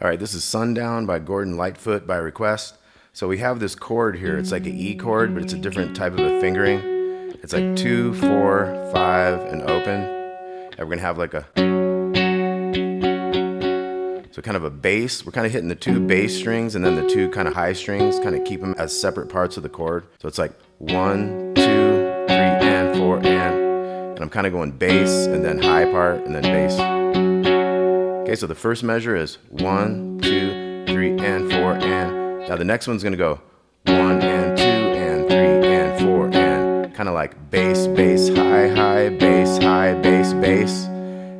All right, this is Sundown by Lightfoot by request. So we have this chord here. It's like an E chord, but it's a different type of a fingering. It's like 2, 4, 5, and open. And we're gonna have like a, so kind of a bass. We're kind of hitting the 2 bass strings and then the 2 kind of high strings, kind of keep them as separate parts of the chord. So it's like 1, 2, 3, and 4, and I'm kind of going bass and then high part and then bass. Okay, so the first measure is 1, 2, 3, and 4, and. Now the next one's gonna go 1 and 2 and 3 and 4 and. Kind of like bass, bass, high, bass, bass.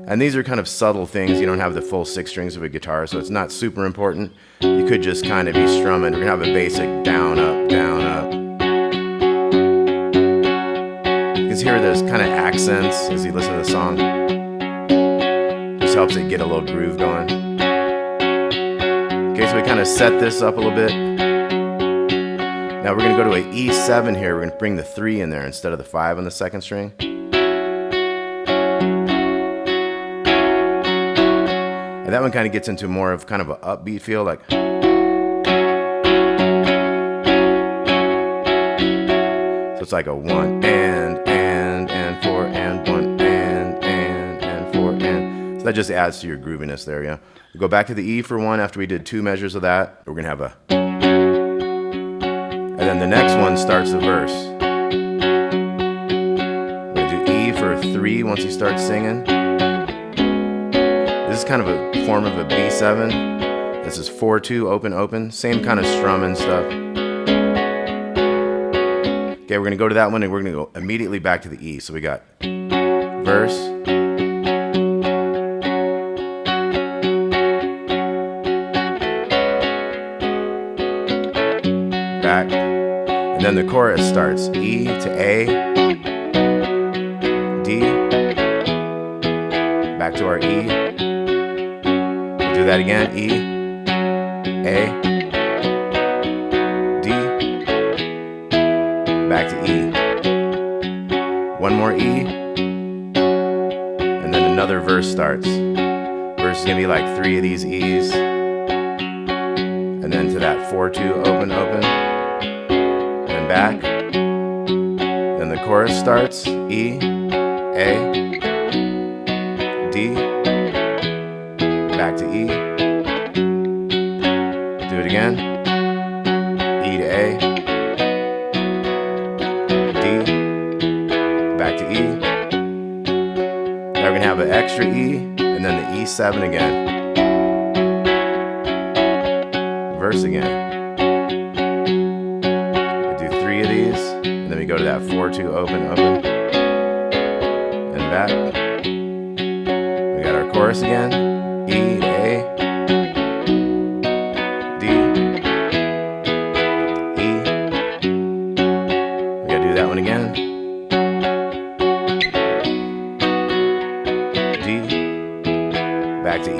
And these are kind of subtle things. You don't have the full 6 strings of a guitar, so it's not super important. You could just kind of be strumming. We're gonna have a basic down, up, down, up. You can hear there's kind of accents as you listen to the song. Just helps it get a little groove going. Okay, so we kind of set this up a little bit. Now we're going to go to an E7 here. We're going to bring the 3 in there instead of the 5 on the 2nd string. And that one kind of gets into more of kind of an upbeat feel, like. So it's like a 1 and 4 and 1 and 4 and. So that just adds to your grooviness there, yeah. We go back to the E for 1 after we did 2 measures of that. We're gonna have a, and then the next one starts the verse. We're gonna do E for 3 once he starts singing. This is kind of a form of a B7. This is 4-2, open, open. Same kind of strumming stuff. Okay, we're gonna go to that one and we're gonna go immediately back to the E. So we got verse, back, and then the chorus starts E to A, D, back to our E, we'll do that again, E, A, D, back to E, one more E, and then another verse starts. Verse is gonna be like 3 of these E's, and then to that 4-2, open, open, back, then the chorus starts, E, A, D, back to E, do it again, E to A, D, back to E. Now we're going to have an extra E, and then the E7 again, verse again. And then we go to that 4-2, open, open, and back. We got our chorus again, E, A, D, E. We gotta do that one again, D, back to E.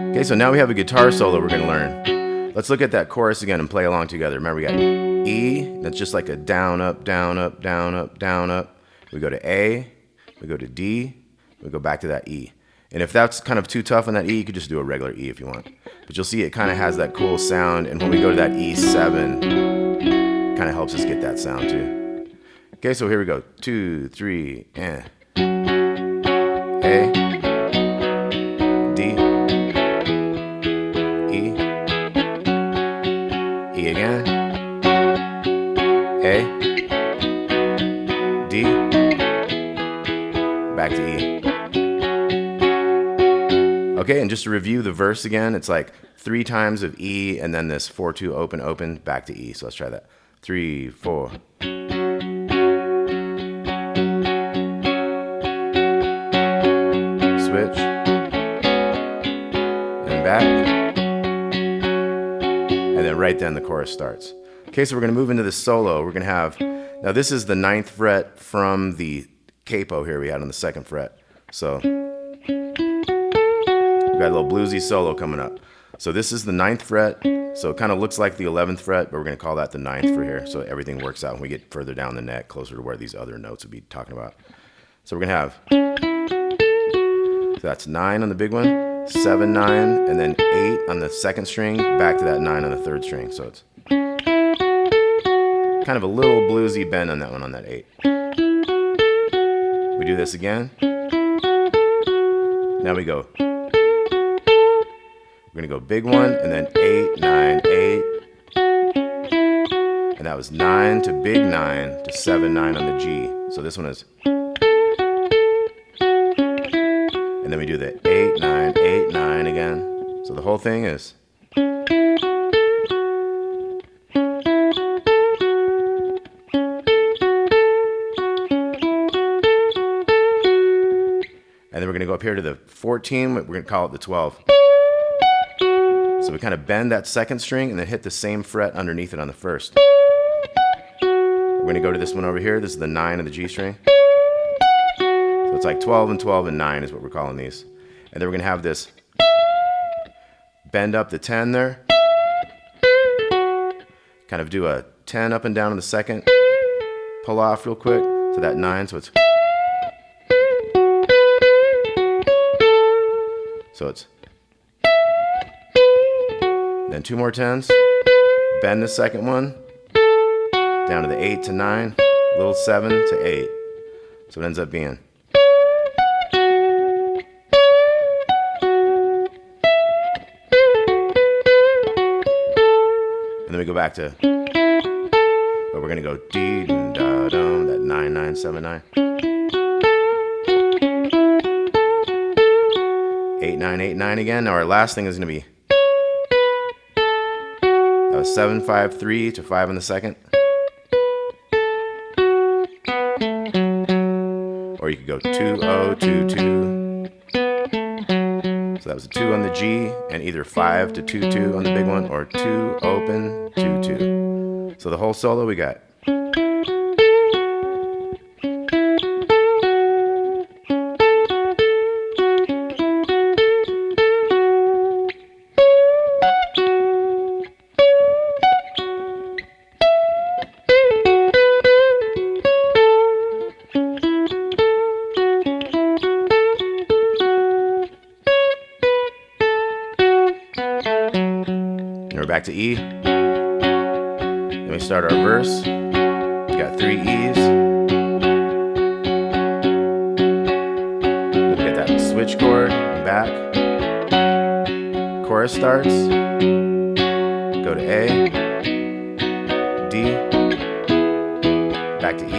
Okay, so now we have a guitar solo we're gonna learn. Let's look at that chorus again and play along together. Remember, we got E, that's just like a down, up, down, up, down, up, down, up. We go to A, we go to D, we go back to that E. And if that's kind of too tough on that E, you could just do a regular E if you want. But you'll see it kind of has that cool sound, and when we go to that E7, it kind of helps us get that sound too. Okay, so here we go. 2, 3, and A, D, E again, A, D, back to E. Okay, and just to review the verse again, it's like 3 times of E and then this 4-2, open, open, back to E. So let's try that. 3, 4. Switch, and back. And then right then the chorus starts. Okay, so we're going to move into the solo. We're going to have, now this is the 9th fret from the capo here we had on the 2nd fret. So we've got a little bluesy solo coming up. So this is the 9th fret. So it kind of looks like the 11th fret, but we're going to call that the 9th for here. So everything works out when we get further down the neck, closer to where these other notes would be talking about. So we're going to have So that's 9 on the big one, 7, 9, and then 8 on the second string, back to that 9 on the third string. So it's kind of a little bluesy bend on that one, on that 8. We do this again. Now we go. We're gonna go big one, and then 8, 9, 8. And that was 9 to big 9 to 7, 9 on the G. So this one is. And then we do the 8, 9, 8, 9 again. So the whole thing is. And then we're going to go up here to the 14, we're going to call it the 12. So we kind of bend that second string and then hit the same fret underneath it on the first. We're going to go to this one over here. This is the 9 of the G string. So it's like 12 and 12 and 9 is what we're calling these. And then we're going to have this bend up the 10 there. Kind of do a 10 up and down on the second. Pull off real quick to that 9. So it's then 2 more 10s, bend the second one, down to the 8 to 9, little 7 to 8. So it ends up being. And then we go back to, but we're going to go dee da dum, that 9 9 7 9. 8 9 8 9 again. Now our last thing is going to be. That was 7 5 3 to 5 on the second. Or you could go 2 0 2 2. So that was a 2 on the G, and either 5 to 2 2 on the big one, or 2 open 2 2. So the whole solo we got. And we're back to E. Then we start our verse. We got 3 E's. Then we get that switch chord and back. Chorus starts. Go to A, D, back to E.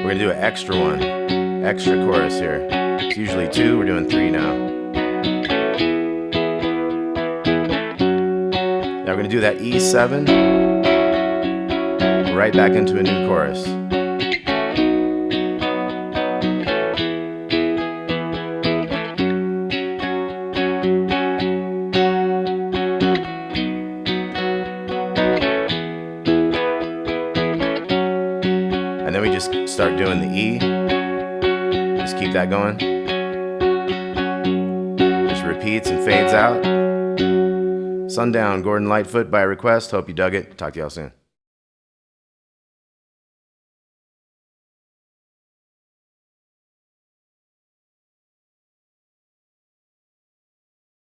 We're gonna do an extra chorus here. It's usually 2, we're doing 3 now. Now we're gonna do that E7, right back into a new chorus. And then we just start doing the E. Just keep that going. Just repeats and fades out. Sundown, Gordon Lightfoot by request. Hope you dug it. Talk to y'all soon.